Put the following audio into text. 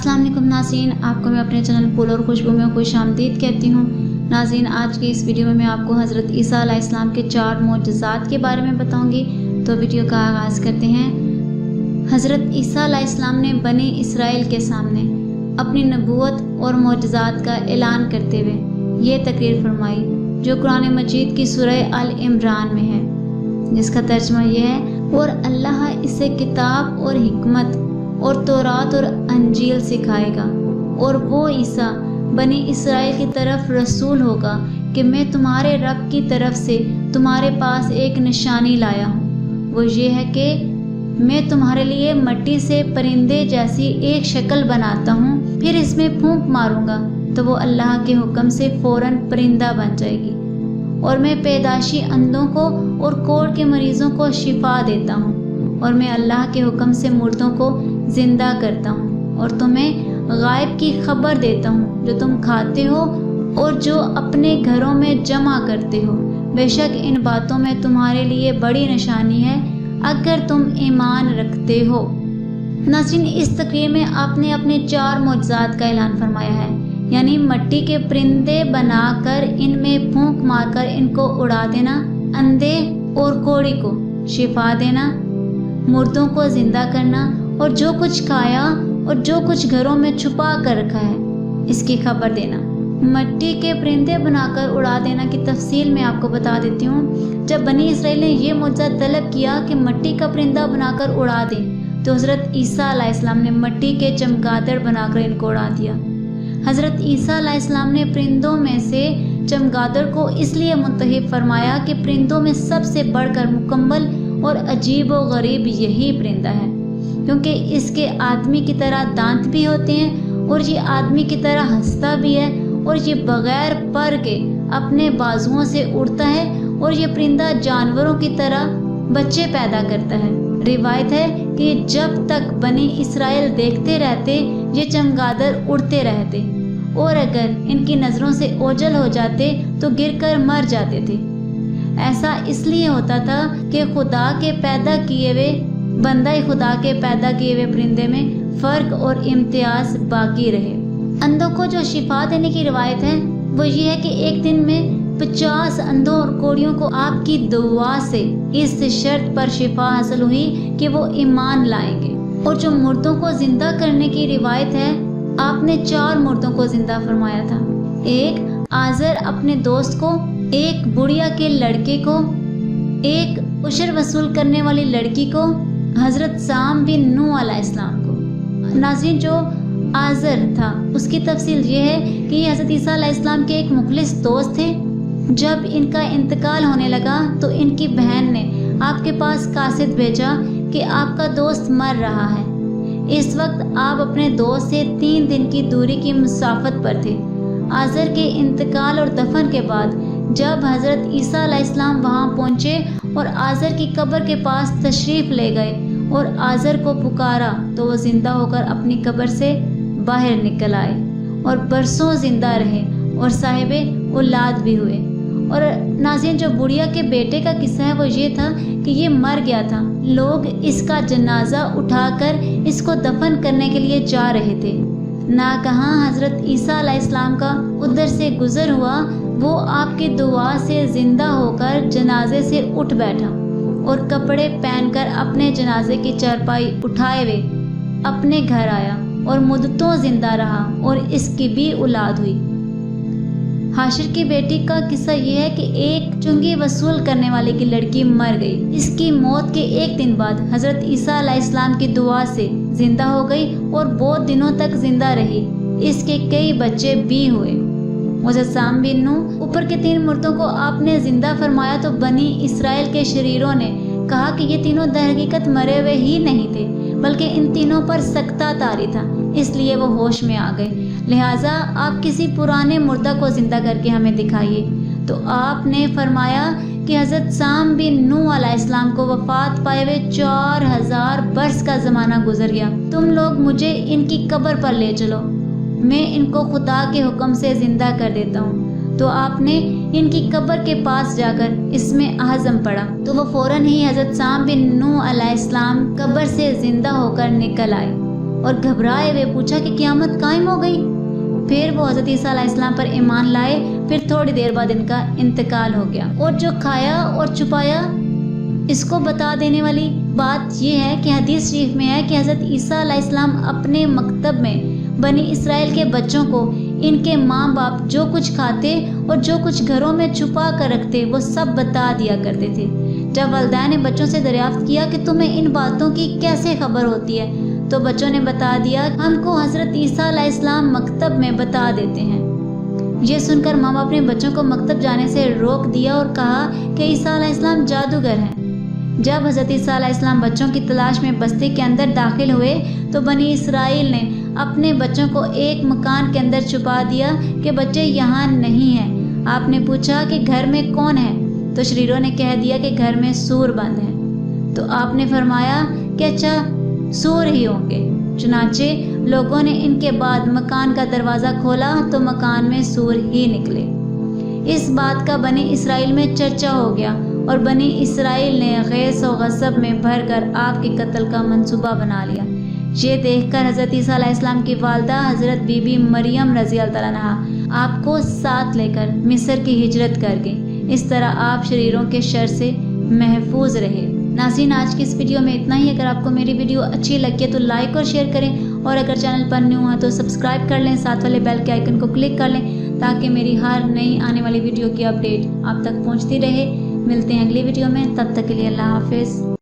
अस्सलाम वालेकुम नाज़रीन, आपको मैं अपने चैनल फूल और खुशबू में खुश आमदीद कहती हूँ। नाज़रीन, आज की इस वीडियो में मैं आपको हज़रत ईसा अलैहिस्सलाम के 4 मोजज़ात के बारे में बताऊँगी। तो वीडियो का आगाज़ करते हैं। हज़रत ईसा अलैहिस्सलाम ने बनी इसराइल के सामने अपनी नबूवत और मोजज़ात का ऐलान करते हुए ये तकरीर फरमाई जो कुरान मजीद की सूरह अल इमरान में है, जिसका तर्जुमा यह है, और अल्लाह इसे किताब और हिकमत और तौरात और अंजील सिखाएगा, और वो ईसा बनी इसराइल की तरफ रसूल होगा कि मैं तुम्हारे रब की तरफ से तुम्हारे पास एक निशानी लाया हूँ। वो ये है कि मैं तुम्हारे लिए मिट्टी से परिंदे जैसी एक शक्ल बनाता हूँ, फिर इसमें फूंक मारूंगा तो वो अल्लाह के हुक्म से फ़ौरन परिंदा बन जाएगी, और मैं पैदाशी अंधों को और कोढ़ के मरीज़ों को शिफा देता हूँ, और मैं अल्लाह के हुक्म से मुर्दों को ज़िंदा करता हूँ, और तुम्हें गायब की खबर देता हूँ जो तुम खाते हो और जो अपने घरों में जमा करते हो। बेशक इन बातों में तुम्हारे लिए बड़ी निशानी है अगर तुम ईमान रखते हो। नाज़रीन, इस तकरीर में आपने अपने 4 मोजज़ात का ऐलान फरमाया है, यानी मिट्टी के परिंदे बनाकर इनमें फूंक मारकर इनको उड़ा देना, अंधे और कोढ़ी को शिफा देना, मुर्दों को जिंदा करना, और जो कुछ खाया और जो कुछ घरों में छुपा कर रखा है इसकी खबर देना। मिट्टी के परिंदे बनाकर उड़ा देना की तफसील मैं आपको बता देती हूँ। जब बनी इसराइल ने ये मुआवजा तलब किया कि मिट्टी का परिंदा बनाकर उड़ा दें, तो हज़रत ईसा अलैहिस्सलाम ने मिट्टी के चमगादड़ बनाकर इनको उड़ा दिया। हज़रत ईसा अलैहिस्सलाम ने परिंदों में से चमगादड़ को इसलिए मुंतखब फरमाया कि परिंदों में सबसे बढ़कर मुकम्मल और अजीब व गरीब यही परिंदा है, क्योंकि इसके आदमी की तरह दांत भी होते हैं, और ये आदमी की तरह हंसता भी है, और ये बग़ैर पर के अपने बाजुओं से उड़ता है, और ये परिंदा जानवरों की तरह बच्चे पैदा करता है। रिवायत है कि जब तक बनी इसराइल देखते रहते ये चमगादड़ उड़ते रहते, और अगर इनकी नज़रों से ओझल हो जाते तो गिरकर मर जाते थे। ऐसा इसलिए होता था कि खुदा के पैदा किए हुए परिंदे में फ़र्क और इम्तियाज बाकी रहे। अंधों को जो शिफा देने की रिवायत है वो ये है कि एक दिन में 50 अंधों और कोढ़ियों को आपकी दुआ से इस शर्त पर शिफा हासिल हुई कि वो ईमान लाएंगे। और जो मुर्दों को जिंदा करने की रिवायत है, आपने 4 मुर्दों को जिंदा फरमाया था। एक आज़र अपने दोस्त को, एक बुढ़िया के लड़के को, एक उशर वसूल करने वाली लड़की को, हज़रत साम बिन नूह अलैहिस्सलाम को। नाज़रीन, जो आज़र था उसकी तफसील ये है कि हज़रत ईसा अलैहिस्सलाम के एक मुखलिस दोस्त थे। जब इनका इंतकाल होने लगा तो इनकी बहन ने आपके पास कासिद भेजा कि आपका दोस्त मर रहा है। इस वक्त आप अपने दोस्त से 3 दिन की दूरी की मुसाफत पर थे। आज़र के इंतकाल और दफन के बाद जब हज़रत ईसा अलैहिस्सलाम वहाँ पहुँचे और आज़र की कब्र के पास तशरीफ़ ले गए और आज़र को पुकारा, तो वो ज़िंदा होकर अपनी कब्र से बाहर निकल आए और बरसों ज़िंदा रहे और साहिबे औलाद भी हुए। और नाज़रीन, जो बुढ़िया के बेटे का किस्सा है वो ये था कि ये मर गया था। लोग इसका जनाजा उठाकर इसको दफन करने के लिए जा रहे थे। ना कहाँ हज़रत ईसा अलैहिस्सलाम का उधर से गुज़र हुआ, वो आपकी दुआ से ज़िंदा होकर जनाजे से उठ बैठा और कपड़े पहनकर अपने जनाजे की चारपाई उठाए हुए अपने घर आया और मुद्दतों ज़िंदा रहा और इसकी भी औलाद हुई। हाशिर की बेटी का किस्सा ये है कि एक चुंगी वसूल करने वाले की लड़की मर गई। इसकी मौत के एक दिन बाद हज़रत ईसा अलैहिस्सलाम की दुआ से ज़िंदा हो गई और बहुत दिनों तक ज़िंदा रही। इसके कई बच्चे भी हुए। हज़रत साम बिन नूह, ऊपर के 3 मुर्दों को आपने ज़िंदा फरमाया तो बनी इसराइल के शरीरों ने कहा कि ये तीनों दरहकीकत मरे हुए ही नहीं थे, बल्कि इन तीनों पर सख्ता तारी था, इसलिए वो होश में आ गए। लिहाजा आप किसी पुराने मुर्दा को ज़िंदा करके हमें दिखाइए। तो आपने फरमाया कि हज़रत साम बिन नूह अलैहिस्सलाम को वफ़ात पाए हुए 4000 बरस का ज़माना गुजर गया। तुम लोग मुझे इनकी कब्र पर ले चलो, मैं इनको खुदा के हुक्म से ज़िंदा कर देता हूँ। तो आपने इनकी कब्र के पास जाकर इसमें आज़म पढ़ा, तो वो फ़ौरन ही हज़रत साम बिन नूह अलैहिस्सलाम कब्र से ज़िंदा होकर निकल आए اور گھبرائے ہوئے پوچھا کہ قیامت قائم ہو گئی؟ پھر وہ حضرت عیسیٰ علیہ السلام پر ایمان لائے۔ پھر تھوڑی دیر بعد ان کا انتقال ہو گیا۔ اور جو کھایا اور چھپایا، اس کو بتا دینے والی بات یہ ہے کہ حدیث شریف میں ہے کہ حضرت عیسیٰ علیہ السلام اپنے مکتب میں بنی اسرائیل کے بچوں کو ان کے ماں باپ جو کچھ کھاتے اور جو کچھ گھروں میں چھپا کر رکھتے وہ سب بتا دیا کرتے تھے۔ جب والدین نے بچوں سے دریافت کیا کہ تمہیں ان باتوں کی کیسے خبر ہوتی ہے، تو بچوں نے بتا دیا، ہم کو حضرت عیسیٰ علیہ السلام مکتب میں بتا دیتے ہیں۔ یہ سن کر ماں باپ نے بچوں کو مکتب جانے سے روک دیا اور کہا کہ عیسیٰ علیہ السلام جادوگر ہیں۔ جب حضرت عیسیٰ علیہ السلام بچوں کی تلاش میں بستی کے اندر داخل ہوئے تو بنی اسرائیل نے اپنے بچوں کو ایک مکان کے اندر چھپا دیا کہ بچے یہاں نہیں ہیں۔ آپ نے پوچھا کہ گھر میں کون ہے؟ تو شریروں نے کہہ دیا کہ گھر میں سور بند ہے۔ تو آپ نے فرمایا کہ اچھا سور ہی ہوں گے۔ چنانچہ لوگوں نے ان کے بعد مکان کا دروازہ کھولا تو مکان میں سور ہی نکلے۔ اس بات کا بنی اسرائیل میں چرچا ہو گیا اور بنی اسرائیل نے غیظ و غضب میں بھر کر آپ کے قتل کا منصوبہ بنا لیا۔ یہ دیکھ کر حضرت عیسیٰ علیہ السلام کی والدہ حضرت بی بی مریم رضی اللہ تعالیٰ عنہا آپ کو ساتھ لے کر مصر کی ہجرت کر گئی۔ اس طرح آپ شریروں کے شر سے محفوظ رہے۔ ناظرین، آج کی اس ویڈیو میں اتنا ہی۔ اگر آپ کو میری ویڈیو اچھی لگے تو لائک اور شیئر کریں، اور اگر چینل پر نیو ہے تو سبسکرائب کر لیں، ساتھ والے بیل کے آئیکن کو کلک کر لیں تاکہ میری ہر نئی آنے والی ویڈیو کی اپڈیٹ آپ تک پہنچتی رہے۔ ملتے ہیں اگلی ویڈیو میں، تب تک کے لیے اللہ حافظ۔